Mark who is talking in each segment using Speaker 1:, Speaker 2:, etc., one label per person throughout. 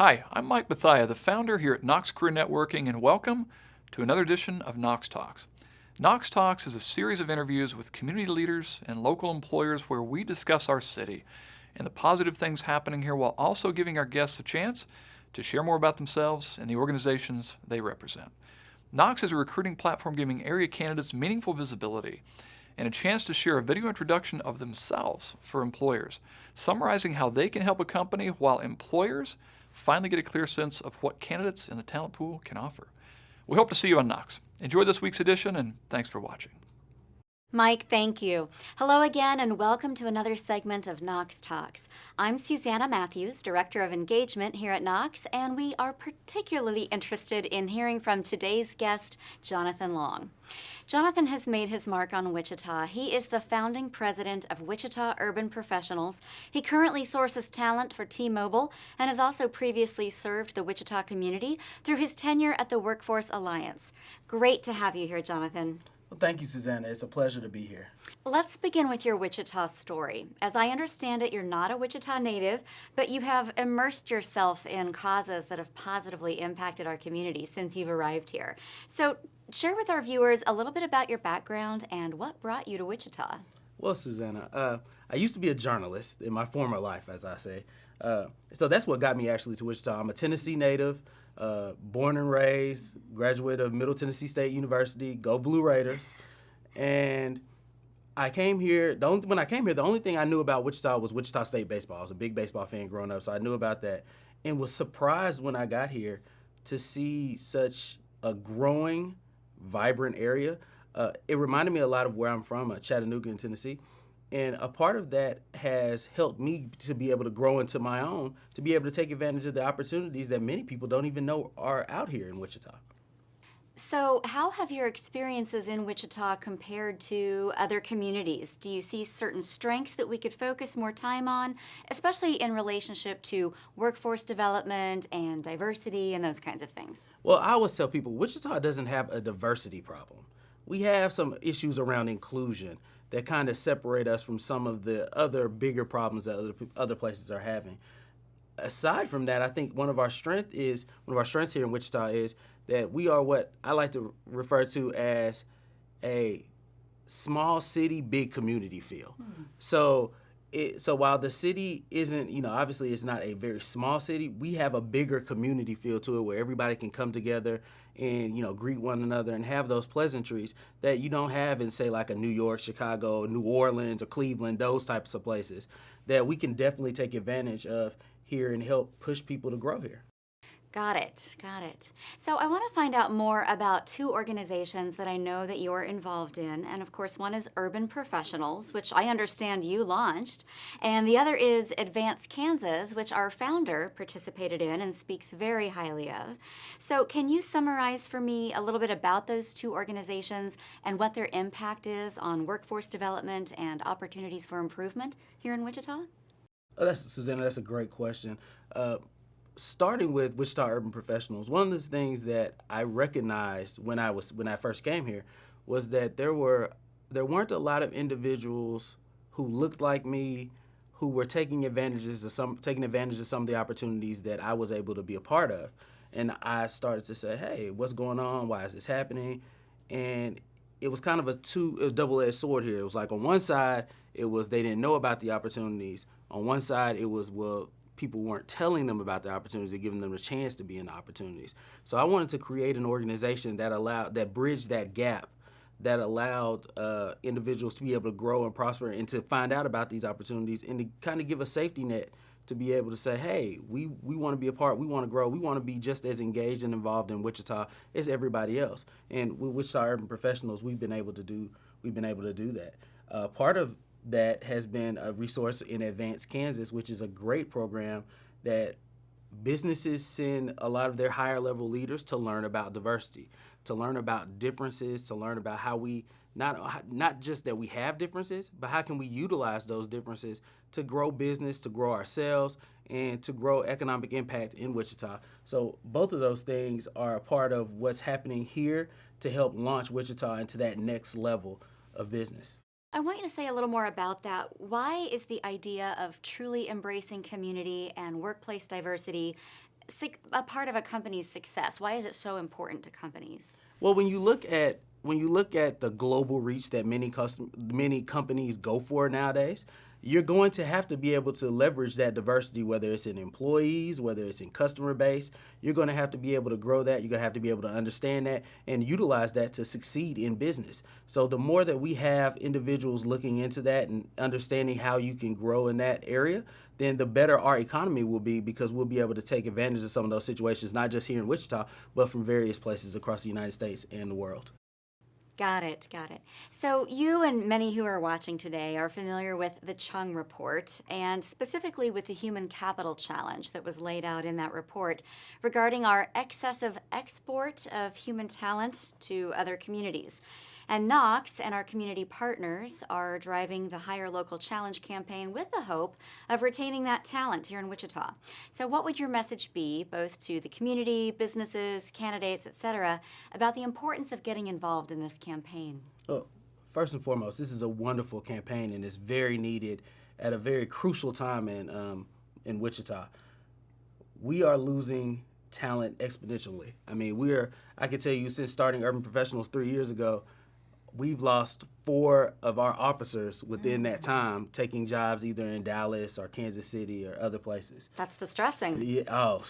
Speaker 1: Hi, I'm Mike Bethia, the founder here at KNOXX Career Networking, and welcome to another edition of KNOXX Talks. KNOXX Talks is a series of interviews with community leaders and local employers where we discuss our city and the positive things happening here while also giving our guests a chance to share more about themselves and the organizations they represent. KNOXX is a recruiting platform giving area candidates meaningful visibility and a chance to share a video introduction of themselves for employers, summarizing how they can help a company while employers finally get a clear sense of what candidates in the talent pool can offer. We hope to see you on KNOXX. Enjoy this week's edition, and thanks for watching.
Speaker 2: Mike, thank you. Hello again, and welcome to another segment of KNOXX Talks. I'm Susanna Matthews, Director of Engagement here at KNOXX, and we are particularly interested in hearing from today's guest, Jonathan Long. Jonathan has made his mark on Wichita. He is the founding president of Wichita Urban Professionals. He currently sources talent for T-Mobile and has also previously served the Wichita community through his tenure at the Workforce Alliance. Great to have you here, Jonathan.
Speaker 3: Well, thank you, Susanna. It's a pleasure to be here.
Speaker 2: Let's begin with your Wichita story. As I understand it, you're not a Wichita native, but you have immersed yourself in causes that have positively impacted our community since you've arrived here. So share with our viewers a little bit about your background and what brought you to Wichita.
Speaker 3: Well, Susanna, I used to be a journalist in my former life, as I say. So that's what got me actually to Wichita. I'm a Tennessee native, born and raised, graduate of Middle Tennessee State University, go Blue Raiders. And I came here, when I came here, the only thing I knew about Wichita was Wichita State baseball. I was a big baseball fan growing up, so I knew about that. And was surprised when I got here to see such a growing, vibrant area. It reminded me a lot of where I'm from, Chattanooga in Tennessee. And a part of that has helped me to be able to grow into my own, to be able to take advantage of the opportunities that many people don't even know are out here in Wichita.
Speaker 2: So how have your experiences in Wichita compared to other communities? Do you see certain strengths that we could focus more time on, especially in relationship to workforce development and diversity and those kinds of things?
Speaker 3: Well, I always tell people Wichita doesn't have a diversity problem. We have some issues around inclusion that kind of separate us from some of the other bigger problems that other places are having. Aside from that, I think one of our strengths here in Wichita is that we are what I like to refer to as a small city, big community feel. So while the city isn't, obviously it's not a very small city, we have a bigger community feel to it where everybody can come together and, greet one another and have those pleasantries that you don't have in, say, like a New York, Chicago, New Orleans, or Cleveland, those types of places that we can definitely take advantage of here and help push people to grow here.
Speaker 2: Got it, got it. So I want to find out more about two organizations that I know that you're involved in. And of course, one is Urban Professionals, which I understand you launched. And the other is Advance Kansas, which our founder participated in and speaks very highly of. So can you summarize for me a little bit about those two organizations and what their impact is on workforce development and opportunities for improvement here in Wichita?
Speaker 3: Susanna, that's a great question. Starting with Wichita Urban Professionals, one of the things that I recognized when I first came here was that there weren't a lot of individuals who looked like me, who were taking advantage of some of the opportunities that I was able to be a part of. And I started to say, hey, what's going on? Why is this happening? And it was kind of a double-edged sword here. It was like on one side, it was they didn't know about the opportunities. On one side, it was, well, people weren't telling them about the opportunities and giving them a chance to be in the opportunities. So I wanted to create an organization that bridged that gap, that allowed individuals to be able to grow and prosper and to find out about these opportunities and to kind of give a safety net to be able to say, hey, we want to be a part, we want to grow, we want to be just as engaged and involved in Wichita as everybody else. And with Wichita Urban Professionals, we've been able to do that. Part of that has been a resource in Advance Kansas, which is a great program that businesses send a lot of their higher level leaders to learn about diversity, to learn about differences, to learn about how we, not just that we have differences, but how can we utilize those differences to grow business, to grow ourselves, and to grow economic impact in Wichita. So both of those things are a part of what's happening here to help launch Wichita into that next level of business.
Speaker 2: I want you to say a little more about that. Why is the idea of truly embracing community and workplace diversity a part of a company's success? Why is it so important to companies?
Speaker 3: Well, when you look at the global reach that many companies go for nowadays, you're going to have to be able to leverage that diversity, whether it's in employees, whether it's in customer base. You're going to have to be able to grow that. You're going to have to be able to understand that and utilize that to succeed in business. So the more that we have individuals looking into that and understanding how you can grow in that area, then the better our economy will be, because we'll be able to take advantage of some of those situations, not just here in Wichita, but from various places across the United States and the world.
Speaker 2: Got it, got it. So you and many who are watching today are familiar with the Chung report, and specifically with the human capital challenge that was laid out in that report regarding our excessive export of human talent to other communities. And KNOXX and our community partners are driving the Hire Local Challenge campaign with the hope of retaining that talent here in Wichita. So what would your message be, both to the community, businesses, candidates, etc., about the importance of getting involved in this campaign?
Speaker 3: Well, first and foremost, this is a wonderful campaign, and it's very needed at a very crucial time in Wichita. We are losing talent exponentially. I mean, I can tell you, since starting Urban Professionals 3 years ago, we've lost 4 of our officers within that time, taking jobs either in Dallas or Kansas City or other places.
Speaker 2: That's distressing.
Speaker 3: Yeah, oh,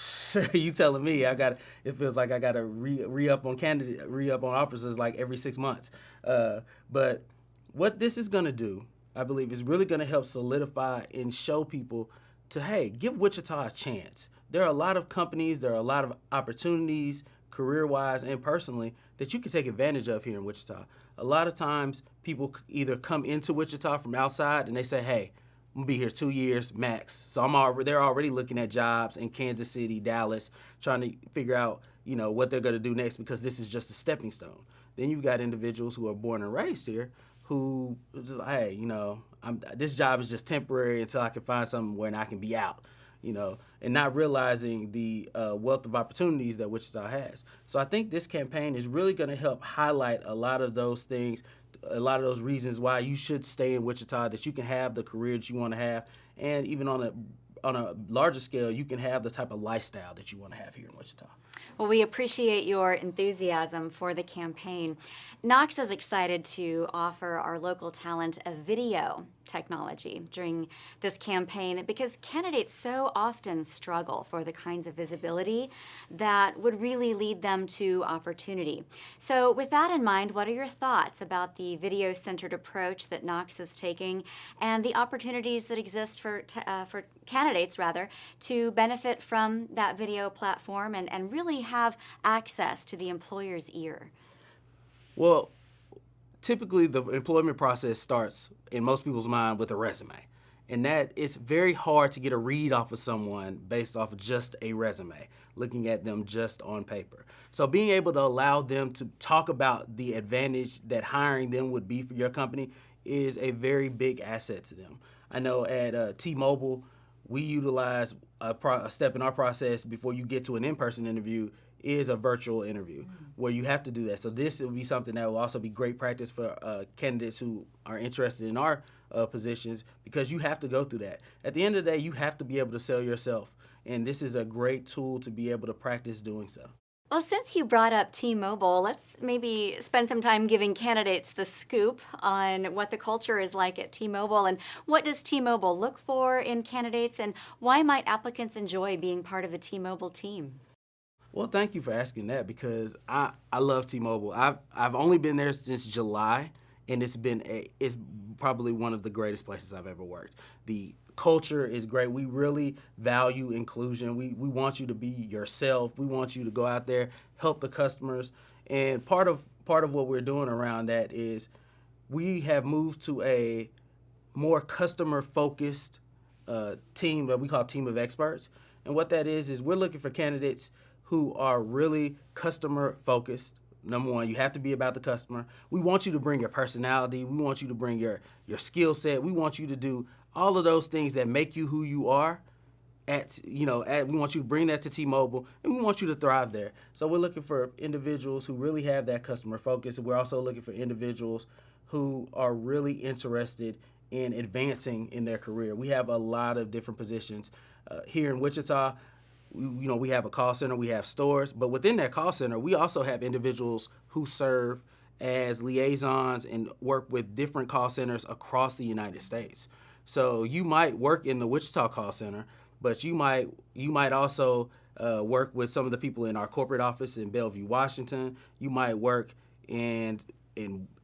Speaker 3: you telling me? It feels like I got to re-up on officers like every 6 months. But what this is going to do, I believe, is really going to help solidify and show people hey, give Wichita a chance. There are a lot of companies, there are a lot of opportunities, career-wise and personally, that you can take advantage of here in Wichita. A lot of times, people either come into Wichita from outside and they say, hey, I'm gonna be here 2 years max. So they're already looking at jobs in Kansas City, Dallas, trying to figure out, what they're gonna do next, because this is just a stepping stone. Then you've got individuals who are born and raised here who just like, hey, this job is just temporary until I can find something where I can be out. And not realizing the wealth of opportunities that Wichita has. So I think this campaign is really going to help highlight a lot of those things, a lot of those reasons why you should stay in Wichita, that you can have the career that you want to have, and even on a larger scale, you can have the type of lifestyle that you want to have here in Wichita.
Speaker 2: Well, we appreciate your enthusiasm for the campaign. KNOXX is excited to offer our local talent a video technology during this campaign, because candidates so often struggle for the kinds of visibility that would really lead them to opportunity. So with that in mind, what are your thoughts about the video-centered approach that KNOXX is taking, and the opportunities that exist for candidates to benefit from that video platform and really have access to the employer's ear?
Speaker 3: Well, typically the employment process starts in most people's mind with a resume, and that it's very hard to get a read off of someone based off of just a resume, looking at them just on paper. So being able to allow them to talk about the advantage that hiring them would be for your company is a very big asset to them. I know at T-Mobile, we utilize a step in our process before you get to an in-person interview is a virtual interview where you have to do that. So this will be something that will also be great practice for candidates who are interested in our positions, because you have to go through that. At the end of the day, you have to be able to sell yourself, and this is a great tool to be able to practice doing so.
Speaker 2: Well, since you brought up T-Mobile, let's maybe spend some time giving candidates the scoop on what the culture is like at T-Mobile, and what does T-Mobile look for in candidates, and why might applicants enjoy being part of the T-Mobile team?
Speaker 3: Well, thank you for asking that, because I love T-Mobile. I've only been there since July, and it's probably one of the greatest places I've ever worked. The culture is great. We really value inclusion. We want you to be yourself. We want you to go out there, help the customers. And part of what we're doing around that is we have moved to a more customer-focused team that we call Team of Experts. And what that is we're looking for candidates who are really customer-focused. Number one, you have to be about the customer. We want you to bring your personality. We want you to bring your skill set. We want you to do all of those things that make you who you are. We want you to bring that to T-Mobile, and we want you to thrive there. So we're looking for individuals who really have that customer focus, and we're also looking for individuals who are really interested in advancing in their career. We have a lot of different positions here in Wichita. we have a call center, we have stores, but within that call center, we also have individuals who serve as liaisons and work with different call centers across the United States. So you might work in the Wichita call center, but you might also work with some of the people in our corporate office in Bellevue, Washington. You might work in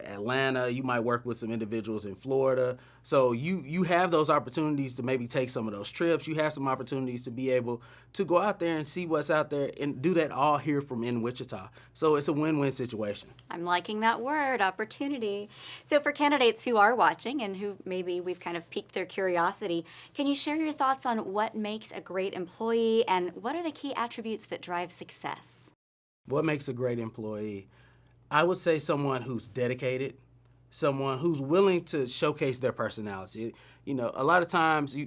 Speaker 3: Atlanta. You might work with some individuals in Florida. So you have those opportunities to maybe take some of those trips. You have some opportunities to be able to go out there and see what's out there and do that all here from in Wichita. So it's a win-win situation.
Speaker 2: I'm liking that word, opportunity. So for candidates who are watching and who maybe we've kind of piqued their curiosity, can you share your thoughts on what makes a great employee and what are the key attributes that drive success?
Speaker 3: What makes a great employee? I would say someone who's dedicated, someone who's willing to showcase their personality. You know, a lot of times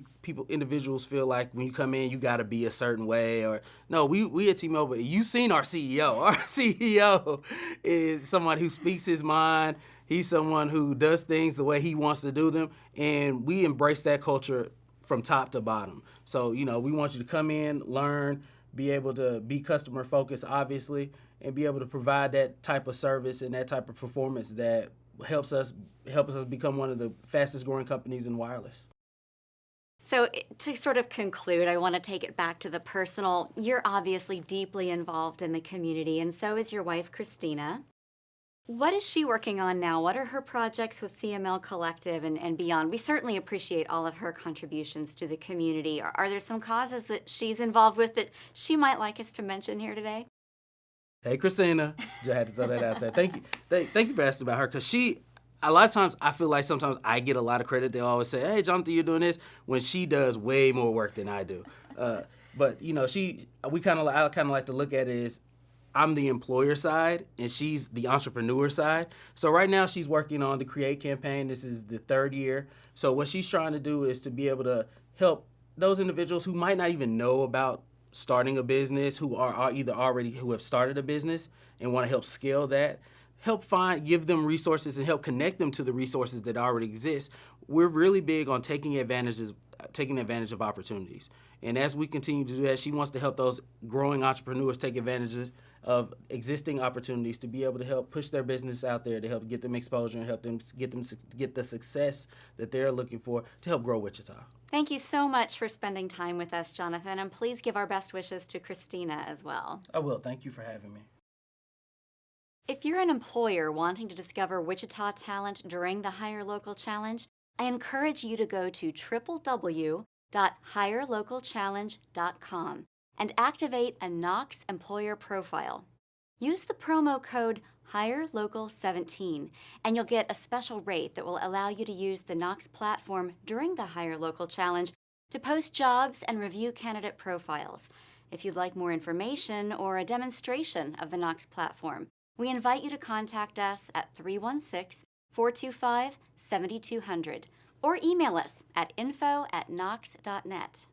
Speaker 3: individuals feel like when you come in, you got to be a certain way. Or no, we at T-Mobile, you've seen our CEO. Our CEO is someone who speaks his mind. He's someone who does things the way he wants to do them, and we embrace that culture from top to bottom. So, you know, we want you to come in, learn, be able to be customer focused, obviously, and be able to provide that type of service and that type of performance that helps us become one of the fastest growing companies in wireless.
Speaker 2: So to sort of conclude, I want to take it back to the personal. You're obviously deeply involved in the community, and so is your wife, Christina. What is she working on now? What are her projects with CML Collective and beyond? We certainly appreciate all of her contributions to the community. Are there some causes that she's involved with that she might like us to mention here today?
Speaker 3: Hey, Christina, just had to throw that out there. Thank you for asking about her, because a lot of times I feel like sometimes I get a lot of credit. They always say, hey, Jonathan, you're doing this, when she does way more work than I do. But, you know, I kind of like to look at it as I'm the employer side and she's the entrepreneur side. So right now she's working on the Create campaign. This is the 3rd year. So what she's trying to do is to be able to help those individuals who might not even know about starting a business, who have started a business and want to help scale that, give them resources and help connect them to the resources that already exist. We're really big on taking advantage of opportunities. And as we continue to do that, she wants to help those growing entrepreneurs take advantages of existing opportunities to be able to help push their business out there, to help get them exposure and help them get the success that they're looking for to help grow Wichita.
Speaker 2: Thank you so much for spending time with us, Jonathan, and please give our best wishes to Christina as well.
Speaker 3: I will. Thank you for having me.
Speaker 2: If you're an employer wanting to discover Wichita talent during the Hire Local Challenge, I encourage you to go to www.hirelocalchallenge.com and activate a KNOXX employer profile. Use the promo code HireLocal17 and you'll get a special rate that will allow you to use the KNOXX platform during the Hire Local Challenge to post jobs and review candidate profiles. If you'd like more information or a demonstration of the KNOXX platform, we invite you to contact us at 316-425-7200 or email us at info@knox.net.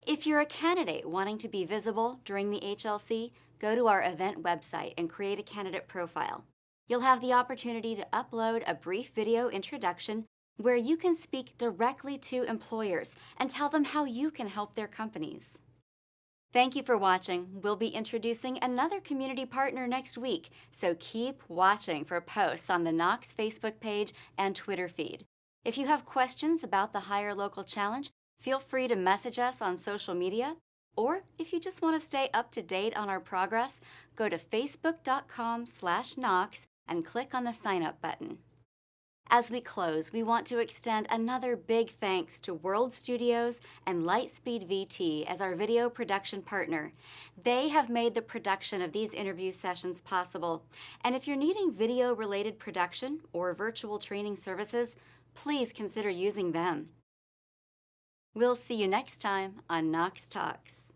Speaker 2: If you're a candidate wanting to be visible during the HLC, go to our event website and create a candidate profile. You'll have the opportunity to upload a brief video introduction where you can speak directly to employers and tell them how you can help their companies. Thank you for watching. We'll be introducing another community partner next week, so keep watching for posts on the KNOXX Facebook page and Twitter feed. If you have questions about the Hire Local Challenge, feel free to message us on social media, or if you just want to stay up to date on our progress, go to facebook.com/KNOXX and click on the sign up button. As we close, we want to extend another big thanks to World Studios and Lightspeed VT as our video production partner. They have made the production of these interview sessions possible. And if you're needing video-related production or virtual training services, please consider using them. We'll see you next time on KNOXX Talks.